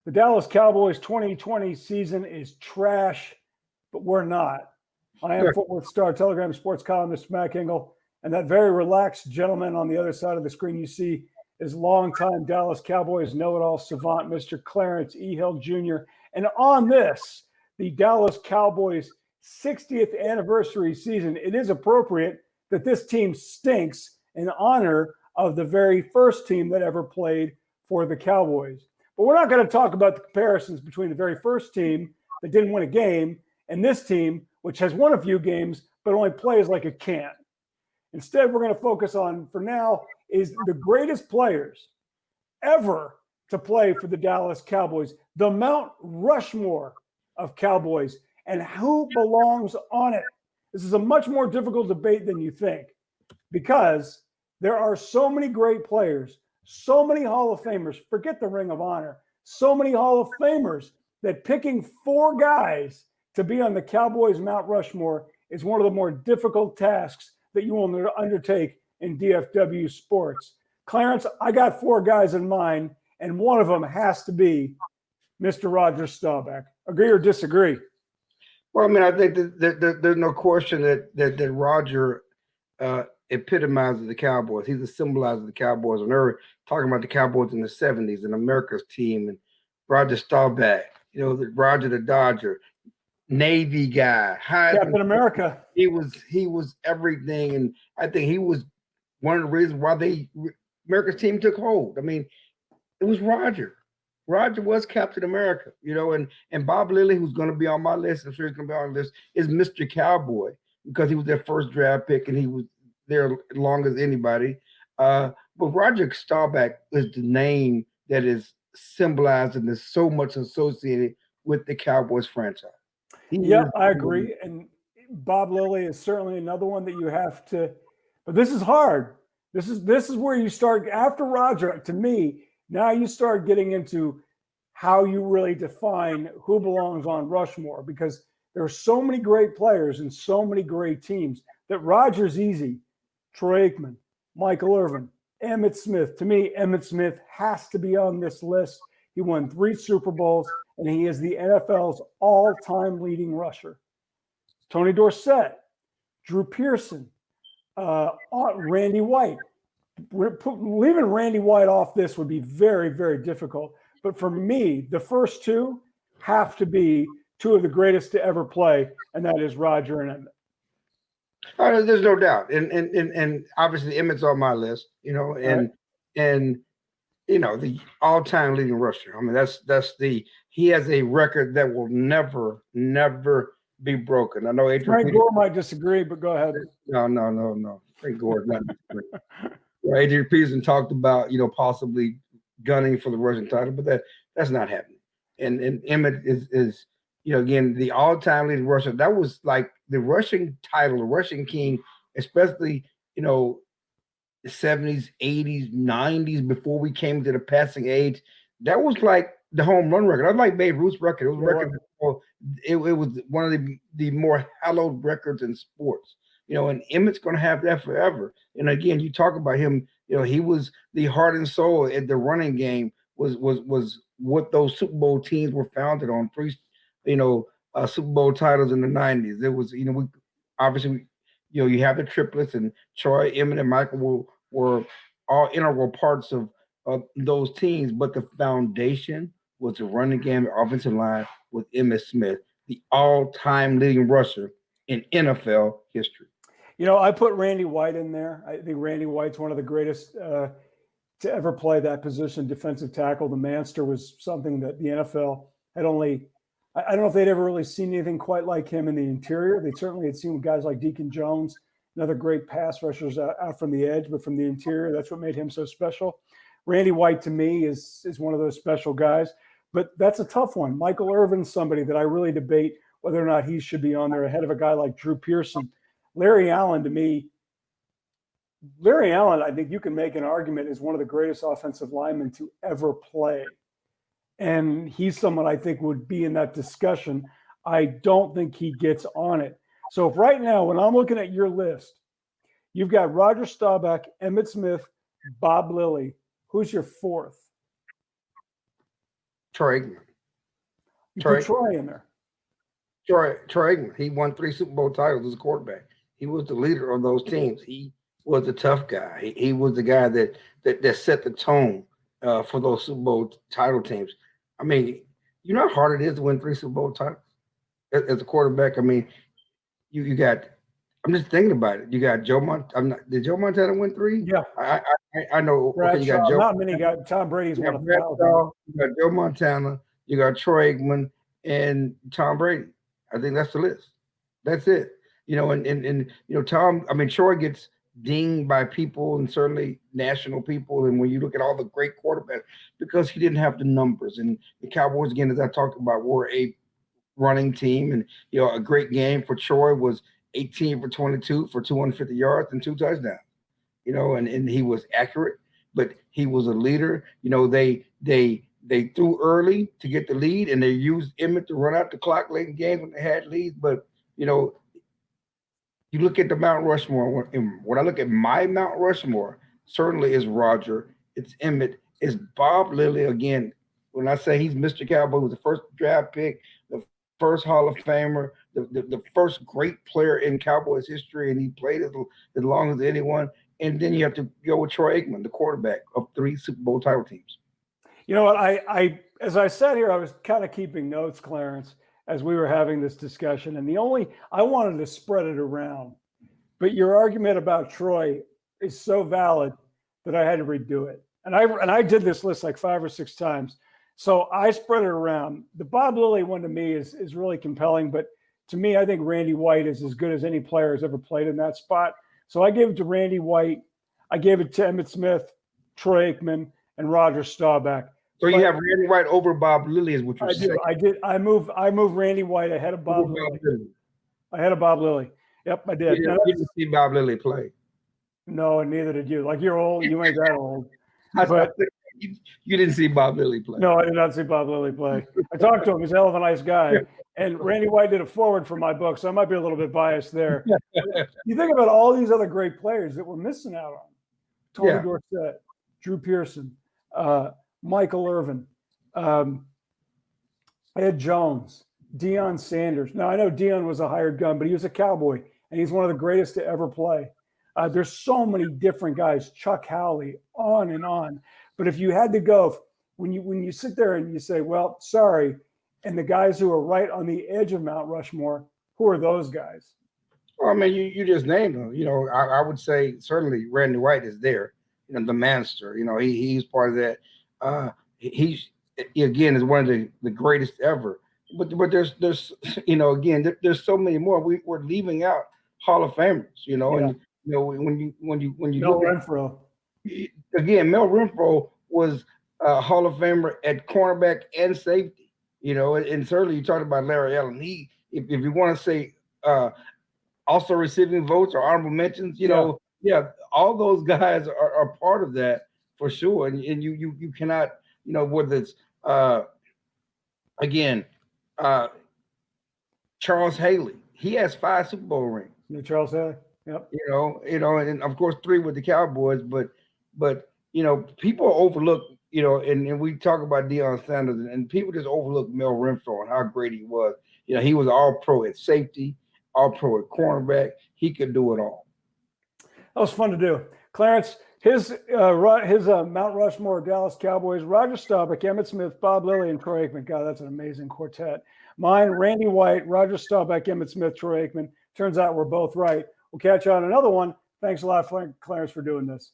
The Dallas Cowboys 2020 season is trash, but we're not. I am Fort Worth Star-Telegram sports columnist Matt Engel, and that very relaxed gentleman on the other side of the screen you see is longtime Dallas Cowboys know-it-all savant, Mr. Clarence E. Hill Jr. And on this, the Dallas Cowboys 60th anniversary season, it is appropriate that this team stinks in honor of the very first team that ever played for the Cowboys. But we're not going to talk about the comparisons between the very first team that didn't win a game and this team, which has won a few games, but only plays like it can't. Instead, we're going to focus on, for now, is the greatest players ever to play for the Dallas Cowboys, the Mount Rushmore of Cowboys, and who belongs on it. This is a much more difficult debate than you think, because there are so many great players, so many Hall of Famers, forget the Ring of Honor, so many Hall of Famers that picking four guys to be on the Cowboys Mount Rushmore is one of the more difficult tasks that you will undertake in DFW sports. Clarence, I got four guys in mind, and one of them has to be Mr. Roger Staubach. Agree or disagree? Well, I mean, I think that there's no question that Roger epitomizes the Cowboys. He's a symbolizer of the Cowboys on earth, talking about the Cowboys in the 70s and America's team, and Roger Staubach, Roger the Dodger, Navy guy, Captain America. He was everything, and I think he was one of the reasons why America's team took hold. I mean, it was Roger. Roger was Captain America, and Bob Lilly, who's going to be on my list, I'm sure he's going to be on the list, is Mr. Cowboy because he was their first draft pick and he was there as long as anybody. But Roger Staubach is the name that is symbolized and is so much associated with the Cowboys franchise. Yeah, I agree. And Bob Lilly is certainly another one that you have to, but this is hard. This is where you start after Roger. To me, now you start getting into how you really define who belongs on Rushmore, because there are so many great players and so many great teams that Roger's easy. Troy Aikman, Michael Irvin, Emmitt Smith. To me, Emmitt Smith has to be on this list. He won 3 Super Bowls, and he is the NFL's all-time leading rusher. Tony Dorsett, Drew Pearson, Randy White. Leaving Randy White off this would be very, very difficult. But for me, the first two have to be two of the greatest to ever play, and that is Roger and Emmitt. There's no doubt, and obviously Emmitt's on my list, and the all-time leading rusher. I mean, he has a record that will never be broken. I know Frank Gore might disagree, but go ahead. No. Frank Gore not disagree. Adrian Peterson talked about possibly gunning for the rushing title, but that's not happening. And Emmitt is again the all-time leading rusher. That was like the rushing title, the rushing king, especially the 70s, 80s, 90s before we came to the passing age. That was like the home run record. That was like Babe Ruth's record. It was a record. It was one of the more hallowed records in sports. And Emmitt's going to have that forever. And again, you talk about him. He was the heart and soul at the running game. Was what those Super Bowl teams were founded on. 3, Super Bowl titles in the 90s. It was, we obviously, you have the triplets, and Troy, Emmitt, and Michael were all integral parts of those teams. But the foundation was the running game, the offensive line with Emmitt Smith, the all-time leading rusher in NFL history. I put Randy White in there. I think Randy White's one of the greatest to ever play that position, defensive tackle. The Manster was something that the NFL had only – I don't know if they'd ever really seen anything quite like him in the interior. They certainly had seen guys like Deacon Jones, another great pass rushers out from the edge, but from the interior, that's what made him so special. Randy White, to me, is one of those special guys. But that's a tough one. Michael Irvin's somebody that I really debate whether or not he should be on there ahead of a guy like Drew Pearson. Larry Allen, to me, I think you can make an argument, is one of the greatest offensive linemen to ever play. And he's someone I think would be in that discussion. I don't think he gets on it. So if right now, when I'm looking at your list, you've got Roger Staubach, Emmitt Smith, Bob Lilly. Who's your fourth? Troy Aikman. You Troy, put Troy in there. Troy Aikman. He won 3 Super Bowl titles as a quarterback. He was the leader of those teams. He was the tough guy. He was the guy that set the tone for those Super Bowl title teams. I mean, you know how hard it is to win 3 Super Bowl titles as a quarterback. I mean, you got. I'm just thinking about it. You got Joe Did Joe Montana win 3? Yeah. I know. Bradshaw, okay, you got Joe. not many got. Tom Brady's You won got 1,000. Bradshaw, you got Joe Montana, you got Troy Aikman, and Tom Brady. I think that's the list. That's it. You know, and you know, Troy gets dinged by people and certainly national people. And when you look at all the great quarterbacks, because he didn't have the numbers. And the Cowboys, again, as I talked about, were a running team. And, you know, a great game for Troy was 18 for 22 for 250 yards and 2 touchdowns. You know, and he was accurate, but he was a leader. You know, they threw early to get the lead, and they used Emmett to run out the clock late in games when they had leads. But, you know, you look at the Mount Rushmore, and when I look at my Mount Rushmore, certainly is Roger, it's Emmett, it's Bob Lilly. Again, when I say he's Mr. Cowboy, he was the first draft pick, the first Hall of Famer, the first great player in Cowboys history, and he played as long as anyone. And then you have to go with Troy Aikman, the quarterback of 3 Super Bowl title teams. You know what? I as I sat here, I was kind of keeping notes, Clarence, as we were having this discussion. And I wanted to spread it around. But your argument about Troy is so valid that I had to redo it. And I did this list like 5 or 6 times. So I spread it around. The Bob Lilly one to me is really compelling. But to me, I think Randy White is as good as any player has ever played in that spot. So I gave it to Randy White. I gave it to Emmitt Smith, Troy Aikman, and Roger Staubach. So you have Randy White over Bob Lilly, is what you're saying. I did. I moved Randy White ahead of Bob Lilly. Ahead of Bob Lilly. Yep, I did. You didn't see Bob Lilly play. No, and neither did you. Like, you're old. You ain't that old. But you didn't see Bob Lilly play. No, I did not see Bob Lilly play. I talked to him. He's a hell of a nice guy. And Randy White did a forward for my book, so I might be a little bit biased there. You think about all these other great players that we're missing out on. Tony Dorsett, Drew Pearson, Michael Irvin, Ed Jones, Deion Sanders. Now, I know Deion was a hired gun, but he was a Cowboy, and he's one of the greatest to ever play. There's so many different guys, Chuck Howley, on and on. But if you had to go, when you sit there and you say, well, sorry, and the guys who are right on the edge of Mount Rushmore, who are those guys? Well, I mean, you just named them. You know, I would say certainly Randy White is there. You know, the Manster. You know, he's part of that. He's again is one of the greatest ever. But there's you know, again there's so many more. We're leaving out Hall of Famers. You know, and you know when you Mel Renfro. Again, Mel Renfro was a Hall of Famer at cornerback and safety. You know, and certainly you talked about Larry Allen. If you want to say also receiving votes or honorable mentions, you know, all those guys are part of that for sure. And you cannot, you know, whether it's again, Charles Haley, he has 5 Super Bowl rings. Yeah, Charles Haley. Yep. You know, and of course 3 with the Cowboys, but you know, people overlook. You know, and we talk about Deion Sanders, and people just overlook Mel Renfro and how great he was. You know, he was all pro at safety, all pro at cornerback. He could do it all. That was fun to do. Clarence, his Mount Rushmore Dallas Cowboys, Roger Staubach, Emmitt Smith, Bob Lilly, and Troy Aikman. God, that's an amazing quartet. Mine, Randy White, Roger Staubach, Emmitt Smith, Troy Aikman. Turns out we're both right. We'll catch you on another one. Thanks a lot, Clarence, for doing this.